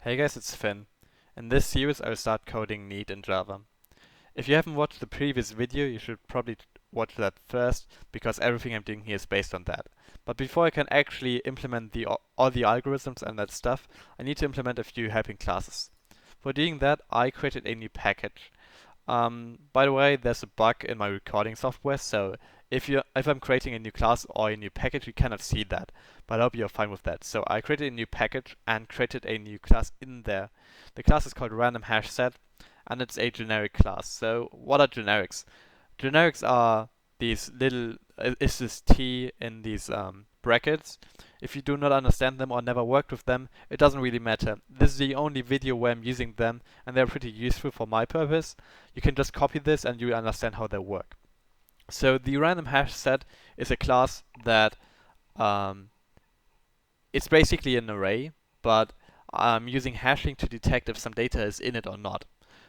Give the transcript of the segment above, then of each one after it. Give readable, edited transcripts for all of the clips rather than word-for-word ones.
Hey guys, it's Finn. In this series I'll start coding neat in Java. If you haven't watched the previous video, you should probably watch that first, because everything I'm doing here is based on that. But before I can actually implement all the algorithms and that stuff, I need to implement a few helping classes. For doing that, I created a new package. By the way, there's a bug in my recording software, so if I'm creating a new class or a new package, you cannot see that. But I hope you're fine with that. So I created a new package and created a new class in there. The class is called random hash set, and it's a generic class. So what are generics? Generics are these little is this t in these brackets. If you do not understand them or never worked with them, it doesn't really matter. This is the only video where I'm using them, and they're pretty useful for my purpose. You can just copy this and you understand how they work. So the random hash set is a class that um, it's basically an array, but I'm using hashing to detect if some data is in it or not.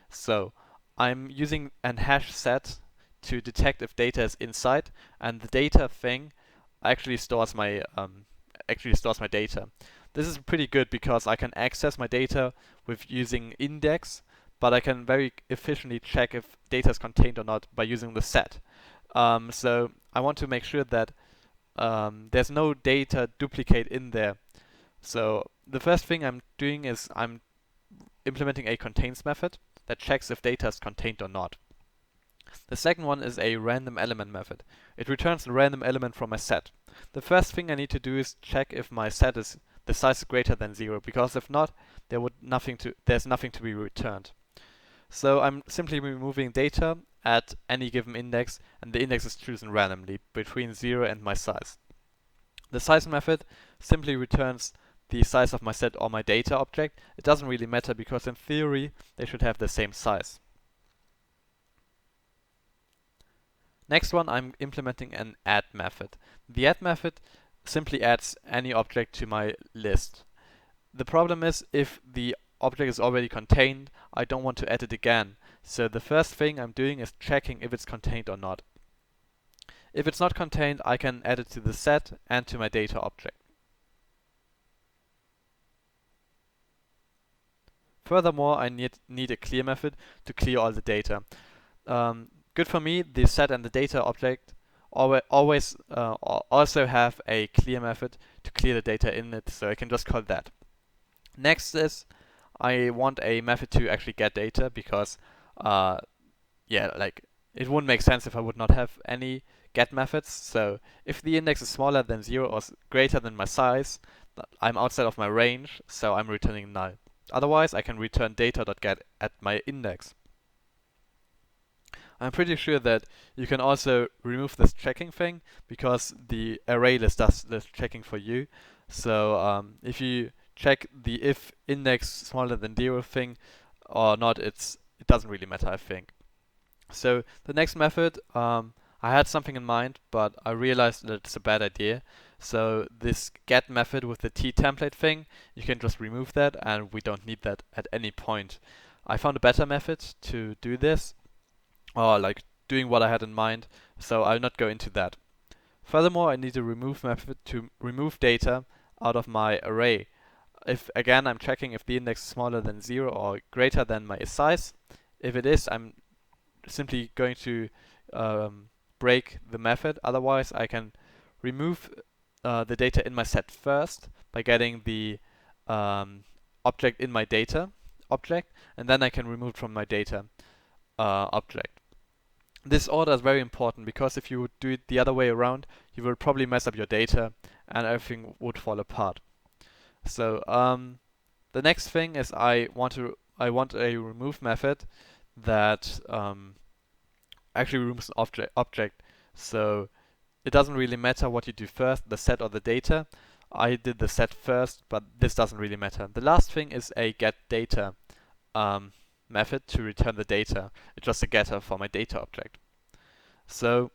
So I'm using an hash set to detect if data is inside, and the data thing actually stores my data. This is pretty good because I can access my data with using index, but I can very efficiently check if data is contained or not by using the set. So I want to make sure that there's no data duplicate in there. So the first thing I'm doing is I'm implementing a contains method that checks if data is contained or not. The second one is a random element method. It returns a random element from my set. The first thing I need to do is check if my set is the size is greater than 0, because if not, there's nothing to be returned. So I'm simply removing data at any given index, and the index is chosen randomly between 0 and my size. The size method simply returns the size of my set or my data object. It doesn't really matter because in theory they should have the same size. Next one, I'm implementing an add method. The add method simply adds any object to my list. The problem is, if the object is already contained, I don't want to add it again. So the first thing I'm doing is checking if it's contained or not. If it's not contained, I can add it to the set and to my data object. Furthermore, I need a clear method to clear all the data. Good for me, the set and the data object always also have a clear method to clear the data in it, so I can just call that. Next is I want a method to actually get data, because it wouldn't make sense if I would not have any get methods. So if the index is smaller than 0 or greater than my size, I'm outside of my range, so I'm returning null. Otherwise, I can return data.get at my index. I'm pretty sure that you can also remove this checking thing, because the array list does this checking for you. So if you check the if index smaller than 0 thing or not, it doesn't really matter, I think. So the next method, I had something in mind, but I realized that it's a bad idea. So this get method with the t template thing, you can just remove that, and we don't need that at any point. I found a better method to do this, or like doing what I had in mind, so I'll not go into that. Furthermore, I need a remove method to remove data out of my array. If again, I'm checking if the index is smaller than 0 or greater than my size. If it is, I'm simply going to break the method. Otherwise, I can remove the data in my set first by getting the object in my data object, and then I can remove it from my data object. This order is very important, because if you would do it the other way around, you will probably mess up your data and everything would fall apart. So the next thing is I want a remove method that actually removes an object. So it doesn't really matter what you do first, the set or the data. I did the set first, but this doesn't really matter. The last thing is a get data method to return the data. It's just a getter for my data object. So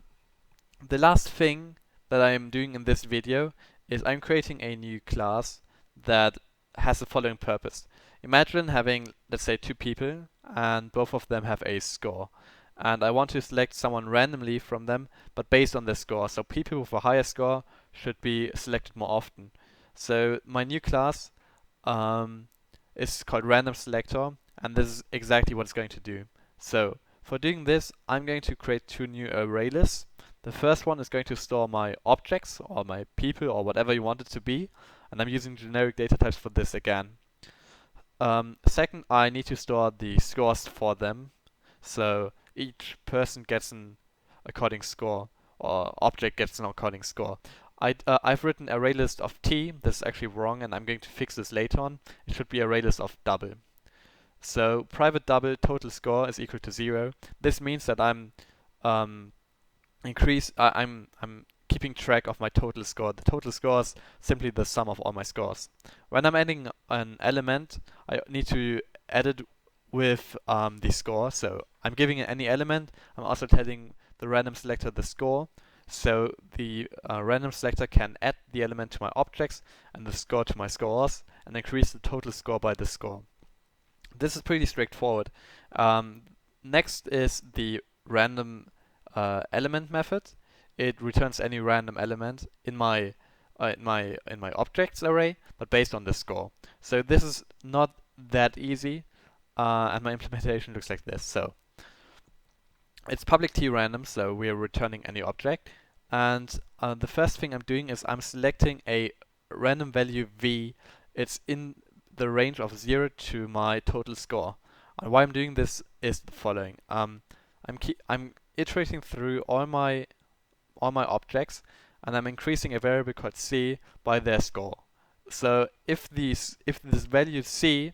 the last thing that I'm doing in this video is I'm creating a new class that has the following purpose. Imagine having, let's say, two people, and both of them have a score. And I want to select someone randomly from them, but based on their score. So people with a higher score should be selected more often. So my new class is called random selector, and this is exactly what it's going to do. So for doing this, I'm going to create two new array lists. The first one is going to store my objects or my people or whatever you want it to be, and I'm using generic data types for this again. Second, I need to store the scores for them. So each person gets an according score, or object gets an according score. I've written array list of t. This is actually wrong, and I'm going to fix this later on. It should be array list of double. So private double total score is equal to 0. This means that I'm keeping track of my total score. The total score is simply the sum of all my scores. When I'm adding an element, I need to add it with the score. So I'm giving it any element. I'm also telling the random selector the score. So the random selector can add the element to my objects and the score to my scores and increase the total score by the score. This is pretty straightforward. Next is the random element method. It returns any random element in my objects array, but based on the score. So this is not that easy, and my implementation looks like this. So it's public t random, so we are returning any object. And the first thing I'm doing is I'm selecting a random value v. It's in the range of 0 to my total score. And why I'm doing this is the following. I'm iterating through all my objects, and I'm increasing a variable called c by their score. So if this value c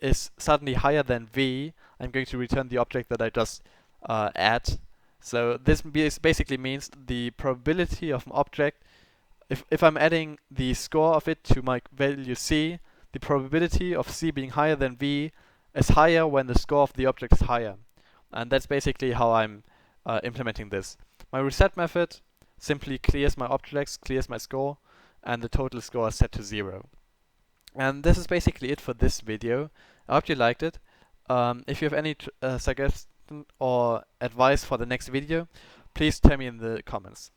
is suddenly higher than v, I'm going to return the object that I just add. So this basically means the probability of an object, if I'm adding the score of it to my value c, the probability of c being higher than v is higher when the score of the object is higher. And that's basically how I'm implementing this. My reset method simply clears my objects, clears my score, and the total score is set to 0. And this is basically it for this video. I hope you liked it. If you have any suggestion or advice for the next video, please tell me in the comments.